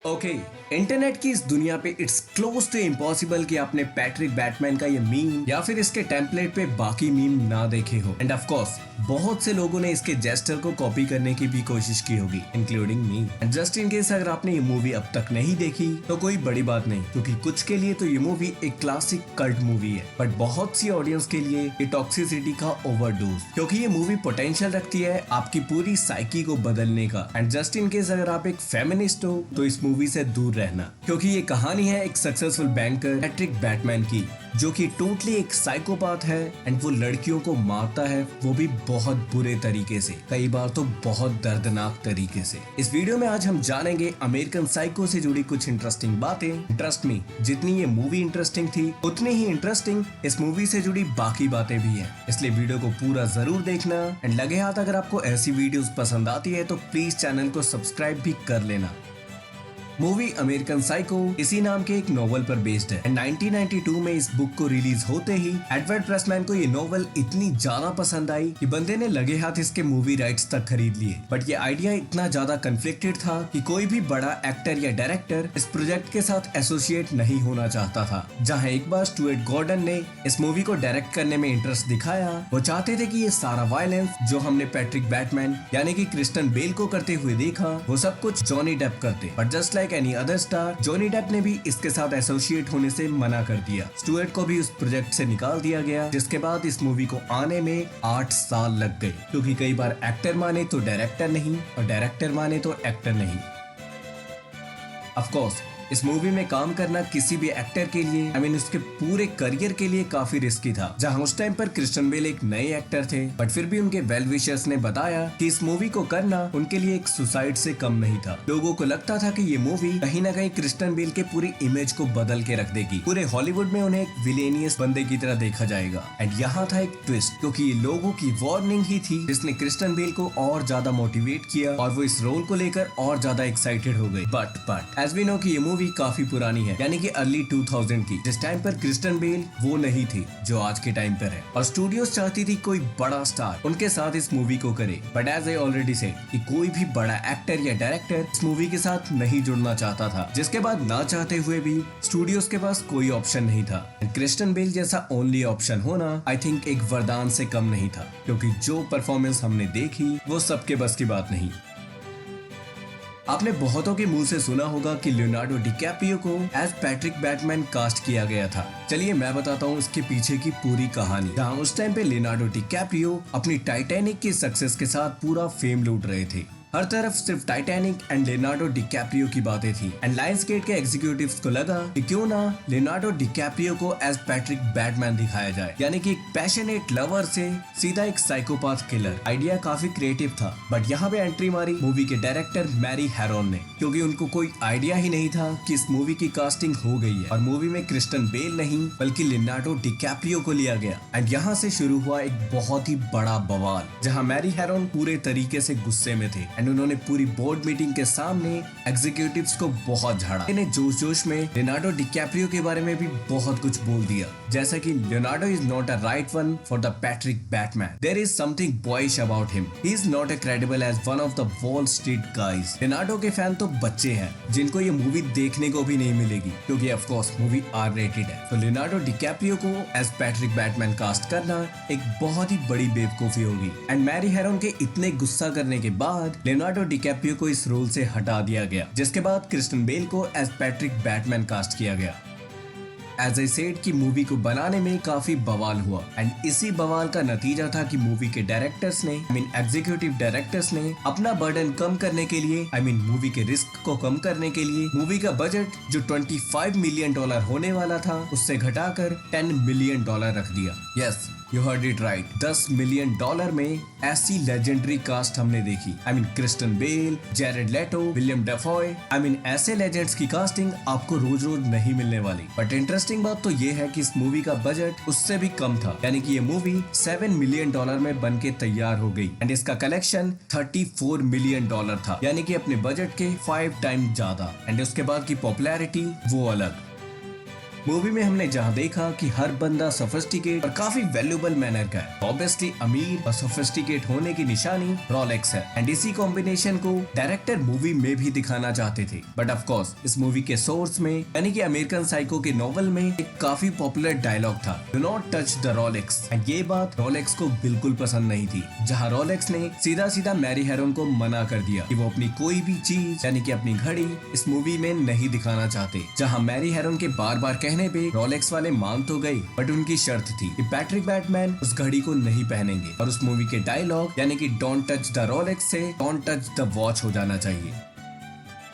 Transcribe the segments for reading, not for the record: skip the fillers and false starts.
Okay internet की इस दुनिया पे इट्स क्लोज टू इम्पॉसिबल कि आपने पैट्रिक बैटमैन का ये मीम या फिर इसके टेम्पलेट पे बाकी मीम ना देखे हो। एंड ऑफ कोर्स बहुत से लोगों ने इसके जेस्टर को कॉपी करने की भी कोशिश की होगी, including me. And just in case अगर आपने ये मूवी अब तक नहीं देखी तो कोई बड़ी बात नहीं, क्योंकि कुछ के लिए तो ये मूवी एक क्लासिक कल्ट मूवी है, बट बहुत सी ऑडियंस के लिए ये टॉक्सिसिटी का ओवरडोज, क्योंकि ये मूवी पोटेंशियल रखती है आपकी पूरी साइकी को बदलने का। एंड जस्ट इन केस अगर आप एक फेमिनिस्ट हो तो इस मूवी से दूर रहना, क्योंकि ये कहानी है एक सक्सेसफुल बैंकर पैट्रिक बैटमैन की, जो कि टोटली एक साइकोपाथ है एंड वो लड़कियों को मारता है, वो भी बहुत बुरे तरीके से, कई बार तो बहुत दर्दनाक तरीके से। इस वीडियो में आज हम जानेंगे अमेरिकन साइको से जुड़ी कुछ इंटरेस्टिंग बातें। ट्रस्ट मी, जितनी ये मूवी इंटरेस्टिंग थी उतनी ही इंटरेस्टिंग इस मूवी से जुड़ी बाकी बातें भी हैं, इसलिए वीडियो को पूरा जरूर देखना। एंड लगे हाथ अगर आपको ऐसी वीडियोस पसंद आती है तो प्लीज चैनल को सब्सक्राइब भी कर लेना। मूवी अमेरिकन साइको इसी नाम के एक नोवेल पर बेस्ड है। 1992 में इस बुक को रिलीज होते ही एडवर्ड प्रेसमैन को ये नोवेल इतनी ज्यादा पसंद आई कि बंदे ने लगे हाथ इसके मूवी राइट्स तक खरीद लिए। बट ये आइडिया इतना ज्यादा कन्फ्लिक्टेड था कि कोई भी बड़ा एक्टर या डायरेक्टर इस प्रोजेक्ट के साथ एसोसिएट नहीं होना चाहता था। जहाँ एक बार स्टुअर्ट गॉर्डन ने इस मूवी को डायरेक्ट करने में इंटरेस्ट दिखाया, वो चाहते थे कि ये सारा वायलेंस जो हमने पैट्रिक बैटमैन यानी कि क्रिस्टियन बेल को करते हुए देखा, वो सब कुछ जॉनी डेप करते। But just like any other star, Johnny Depp ने भी इसके साथ एसोसिएट होने से मना कर दिया। स्टुअर्ट को भी उस प्रोजेक्ट से निकाल दिया गया, जिसके बाद इस मूवी को आने में 8 साल लग गए, क्योंकि कई बार एक्टर माने तो डायरेक्टर नहीं और डायरेक्टर माने तो एक्टर नहीं। ऑफ कोर्स इस मूवी में काम करना किसी भी एक्टर के लिए उसके पूरे करियर के लिए काफी रिस्की था। जहां उस टाइम पर क्रिस्टियन बेल एक नए एक्टर थे, बट फिर भी उनके वेल विशर्स ने बताया कि इस मूवी को करना उनके लिए एक सुसाइड से कम नहीं था। लोगों को लगता था कि ये मूवी कहीं ना कहीं क्रिस्टियन बेल के पूरी इमेज को बदल के रख देगी, पूरे हॉलीवुड में उन्हें एक विलेनियस बंदे की तरह देखा जाएगा। एंड यहाँ था एक ट्विस्ट, क्योंकि ये लोगों की वार्निंग ही थी जिसने क्रिस्टियन बेल को और ज्यादा मोटिवेट किया और वो इस रोल को लेकर और ज्यादा एक्साइटेड हो गई। बट एज वी नो कि ये मूवी काफी पुरानी है, यानी कि अर्ली 2000 की, जिस टाइम पर क्रिस्टियन बेल वो नहीं थी जो आज के टाइम पर है, और स्टूडियोज चाहती थी कोई बड़ा स्टार उनके साथ इस मूवी को करे। But as I already said कि कोई भी बड़ा एक्टर या डायरेक्टर इस मूवी के साथ नहीं जुड़ना चाहता था, जिसके बाद ना चाहते हुए भी स्टूडियोज के पास कोई ऑप्शन नहीं था। क्रिस्टियन बेल जैसा ओनली ऑप्शन होना आई थिंक एक वरदान से कम नहीं था, क्योंकि जो परफॉर्मेंस हमने देखी वो सबके बस की बात नहीं। आपने बहुतों के मुंह से सुना होगा कि लियोनार्डो डिकैप्रियो को एज पैट्रिक बैटमैन कास्ट किया गया था। चलिए मैं बताता हूँ इसके पीछे की पूरी कहानी। जहाँ उस टाइम पे लियोनार्डो डिकैप्रियो अपनी टाइटैनिक की सक्सेस के साथ पूरा फेम लूट रहे थे। हर तरफ सिर्फ टाइटैनिक एंड लियोनार्डो डिकैप्रियो की बातें थी। एंड लायंसगेट के एग्जीक्यूटिव्स को लगा कि क्यों ना लियोनार्डो डिकैप्रियो को एज पैट्रिक बैटमैन दिखाया जाए, यानी कि एक पैशनेट लवर से सीधा एक साइकोपाथ किलर। आइडिया काफी क्रिएटिव था, बट यहाँ पे एंट्री मारी मूवी के डायरेक्टर मैरी हैरोन ने, क्योंकि उनको कोई आइडिया ही नहीं था कि इस मूवी की कास्टिंग हो गई है और मूवी में क्रिस्टियन बेल नहीं बल्कि लियोनार्डो डिकैप्रियो को लिया गया। एंड यहाँ से शुरू हुआ एक बहुत ही बड़ा बवाल, जहाँ मैरी हैरोन पूरे तरीके से गुस्से में थे एंड उन्होंने पूरी बोर्ड मीटिंग के सामने एग्जीक्यूटिव्स को बहुत झाड़ा। इन्हें जोश में लियोनार्डो डिकैप्रियो के बारे में भी बहुत कुछ बोल दिया, जैसा कि Leonardo is not a right one for the Patrick Bateman. There is something boyish about him, he is not a credible as one of the Wall Street guys. Leonardo के फैन तो बच्चे हैं जिनको ये मूवी देखने को भी नहीं मिलेगी, क्योंकि of course movie R rated है। तो लियोनार्डो डिकैप्रियो को एज पैट्रिक बैटमैन कास्ट करना एक बहुत ही बड़ी बेवकूफी होगी। एंड मैरी हैरोन के इतने गुस्सा करने के बाद लियोनार्डो डिकैप्रियो को इस रोल से हटा दिया गया, जिसके बाद क्रिस्टियन बेल को एज पैट्रिक बैटमैन कास्ट किया गया। एज आई सेड कि मूवी को बनाने में काफी बवाल हुआ, एंड इसी बवाल का नतीजा था कि मूवी के डायरेक्टर्स ने एग्जीक्यूटिव डायरेक्टर्स ने अपना बर्डन कम करने के लिए मूवी के रिस्क को कम करने के लिए मूवी का बजट जो $25 मिलियन होने वाला था उससे घटाकर $10 मिलियन रख दिया। Yes, you heard it right, $10 million में ऐसी लेजेंडरी कास्ट हमने देखी। क्रिस्टियन बेल, जैरेड लेटो, विलियम डेफॉय, ऐसे लेजेंड्स की कास्टिंग आपको रोज रोज नहीं मिलने वाली। बट इंटरेस्टिंग बात तो ये है कि इस मूवी का बजट उससे भी कम था, यानी कि ये मूवी $7 मिलियन में बन के तैयार हो गई एंड इसका कलेक्शन $34 मिलियन था, यानी कि अपने बजट के 5 टाइम ज्यादा। एंड उसके बाद की पॉपुलैरिटी वो अलग। मूवी में हमने जहाँ देखा कि हर बंदा सोफिस्टिकेट और काफी वैल्यूएबल मैनर का है। ऑब्वियसली अमीर और सोफिस्टिकेट होने की निशानी रोलेक्स है एंड इसी कॉम्बिनेशन को डायरेक्टर मूवी में भी दिखाना चाहते थे। बट ऑफ कोर्स इस मूवी के सोर्स में यानी कि अमेरिकन साइको के नॉवल में एक काफी पॉपुलर डायलॉग था, do not touch the Rolex. And ये बात रोलेक्स को बिल्कुल पसंद नहीं थी, जहाँ रोलेक्स ने सीधा सीधा मैरी हेरोन को मना कर दिया कि वो अपनी कोई भी चीज यानी कि अपनी घड़ी इस मूवी में नहीं दिखाना चाहते। जहाँ मैरी हेरोन के बार बार कहने पे रोलेक्स वाले मान तो गई, बट उनकी शर्त थी कि पैट्रिक बैटमैन उस घड़ी को नहीं पहनेंगे और उस मूवी के डायलॉग यानी कि डोंट टच द रोलेक्स से डोंट टच द वॉच हो जाना चाहिए।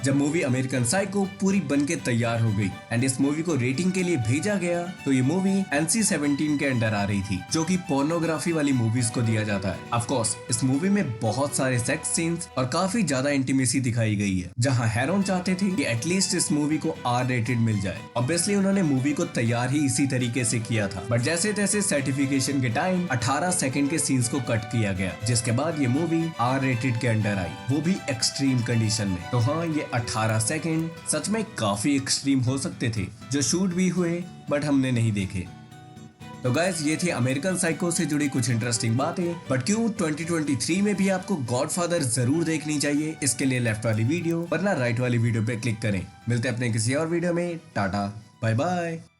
जब मूवी अमेरिकन साइको पूरी बनके तैयार हो गई एंड इस मूवी को रेटिंग के लिए भेजा गया तो ये मूवी NC-17 के अंडर आ रही थी, जो कि पोर्नोग्राफी वाली मूवीज को दिया जाता है। ऑफ कोर्स इस मूवी में बहुत सारे सेक्स सीन्स और काफी ज्यादा इंटीमेसी दिखाई गई है, जहां हेरोन चाहते थे कि एटलीस्ट इस मूवी को R रेटेड मिल जाए। ऑब्वियसली उन्होंने मूवी को तैयार ही इसी तरीके से किया था, बट जैसे तैसे सर्टिफिकेशन के टाइम 18 सेकंड के सीन्स को कट किया गया, जिसके बाद ये मूवी R रेटेड के अंडर आई, वो भी एक्सट्रीम कंडीशन में। तो हाँ, ये 18 सेकंड सच में काफी एक्सट्रीम हो सकते थे, जो शूट भी हुए बट हमने नहीं देखे। तो गाइस ये थी अमेरिकन साइको से जुड़ी कुछ इंटरेस्टिंग बातें। बट क्यों 2023 में भी आपको गॉडफादर जरूर देखनी चाहिए, इसके लिए लेफ्ट वाली वीडियो वरना राइट वाली वीडियो पे क्लिक करें। मिलते हैं अपने किसी और वीडियो में। Tata bye bye.